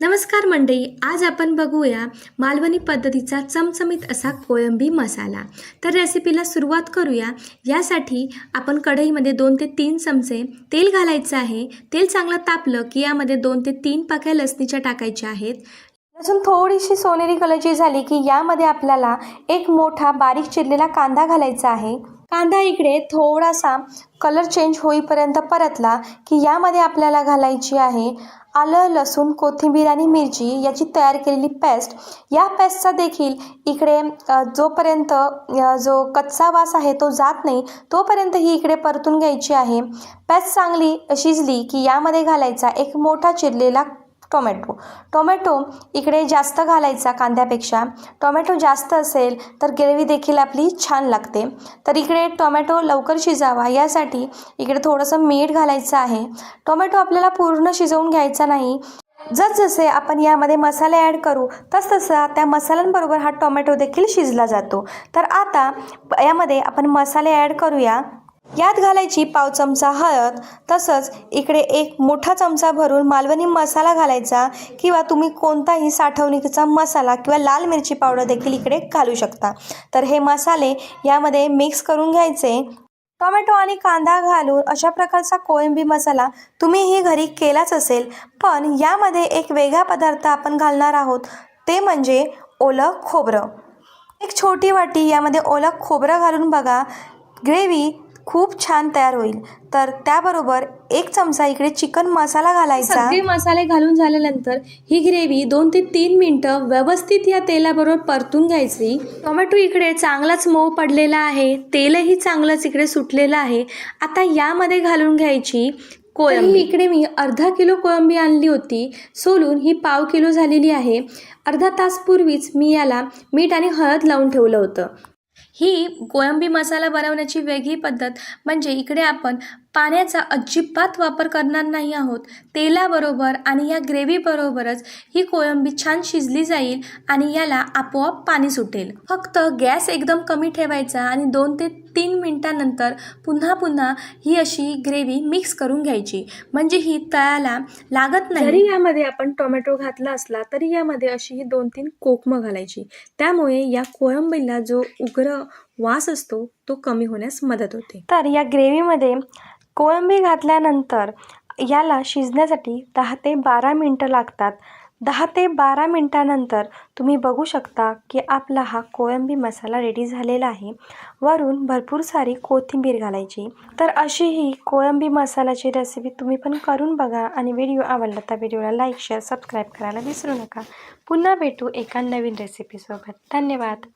नमस्कार मंडळी, आज आपण बघूया मालवणी पद्धतीचा चमचमीत असा कोळंबी मसाला। तर रेसिपीला सुरुवात करूया। यासाठी आपण कढईमध्ये 2 ते 3 चमचे तेल घालायचं आहे। तेल चांगलं तापलं की यामध्ये 2 ते 3 पाकळ्या लसणीच्या टाकायच्या आहेत। लसूण थोडीशी सोनेरी कलरची झाली की यामध्ये आपल्याला एक मोठा बारीक चिरलेला कांदा घालायचा आहे। कांदा इकडे थोडासा कलर चेंज होईपर्यंत परतला की यामध्ये आपल्याला घालायची आहे आलं, लसूण, कोथिंबीर आणि मिरची याची तयार केलेली पेस्ट। या पेस्टचा देखील इकडे जोपर्यंत जो कच्चा वास आहे तो जात नाही तोपर्यंत ही इकडे परतून घ्यायची आहे। पेस्ट चांगली शिजली की यामध्ये घालायचा एक मोठा चिरलेला टोमॅटो इकडे जास्त घालायचा कांद्यापेक्षा। टोमॅटो जास्त असेल तर ग्रेव्ही देखील आपली छान लागते। तर इकडे टोमॅटो लवकर शिजावा यासाठी इकडे थोडंसं मीठ घालायचं आहे। टोमॅटो आपल्याला पूर्ण शिजवून घ्यायचा नाही। जसजसे आपण यामध्ये मसाले ॲड करू तसतसा त्या मसाल्यांबरोबर हा टोमॅटो देखील शिजला जातो। तर आता यामध्ये आपण मसाले ॲड करूया। यात घालायची पाव चमचा हळद, तसंच इकडे एक मोठा चमचा भरून मालवणी मसाला घालायचा किंवा तुम्ही कोणताही साठवणुकीचा मसाला किंवा लाल मिरची पावडर देखील इकडे घालू शकता। तर हे मसाले यामध्ये मिक्स करून घ्यायचे। टोमॅटो आणि कांदा घालून अशा प्रकारचा कोळंबी मसाला तुम्हीही घरी केलाच असेल, पण यामध्ये एक वेगळा पदार्थ आपण घालणार आहोत, ते म्हणजे ओलं खोबरं। एक छोटी वाटी यामध्ये ओलं खोबरं घालून बघा, ग्रेव्ही खूप छान तयार होईल। तर त्याबरोबर एक चमचा इकडे चिकन मसाला घालायचा। सगळे मसाले घालून झाल्यानंतर ही ग्रेव्ही 2 ते 3 मिनिटं व्यवस्थित या तेलाबरोबर परतून घ्यायची। टोमॅटो इकडे चांगलाच मऊ पडलेला आहे, तेलही चांगलंच इकडे सुटलेलं आहे। आता यामध्ये घालून घ्यायची कोळंबी। इकडे मी अर्धा किलो कोळंबी आणली होती, सोलून ही पाव किलो झालेली आहे। अर्धा तास पूर्वीच मी याला मीठ आणि हळद लावून ठेवलं होतं। ही कोळंबी मसाला बनवण्याची वेगळी पद्धत म्हणजे इकडे आपण पाण्याचा अजिबात वापर करणार नाही आहोत। तेलाबरोबर आणि या ग्रेव्हीबरोबरच ही कोळंबी छान शिजली जाईल आणि याला आपोआप पाणी सुटेल। फक्त गॅस एकदम कमी ठेवायचा आणि 2 ते 3 मिनिटांनंतर पुन्हा ही अशी ग्रेव्ही मिक्स करून घ्यायची, म्हणजे ही तळाला लागत नाही। जरी यामध्ये आपण टोमॅटो घातला असला तरी यामध्ये अशी ही 2-3 कोकमं घालायची, त्यामुळे या कोळंबीला जो उग्र वास असतो तो कमी होण्यास मदत होते। तर या ग्रेव्हीमध्ये कोळंबी घातल्यानंतर याला शिजण्यासाठी 10 ते 12 मिनिटं लागतात। 10 ते 12 मिनिटानंतर तुम्ही बघू शकता की आपला हा कोळंबी मसाला रेडी झालेला आहे। वरून भरपूर सारी कोथिंबीर घालायची। तर अशी ही कोळंबी मसाल्याची रेसिपी तुम्ही पण करून बघा आणि व्हिडिओ आवडला तर व्हिडिओला लाईक, शेअर, सबस्क्राईब करायला विसरू नका। पुन्हा भेटू एका नवीन रेसिपीसोबत। धन्यवाद।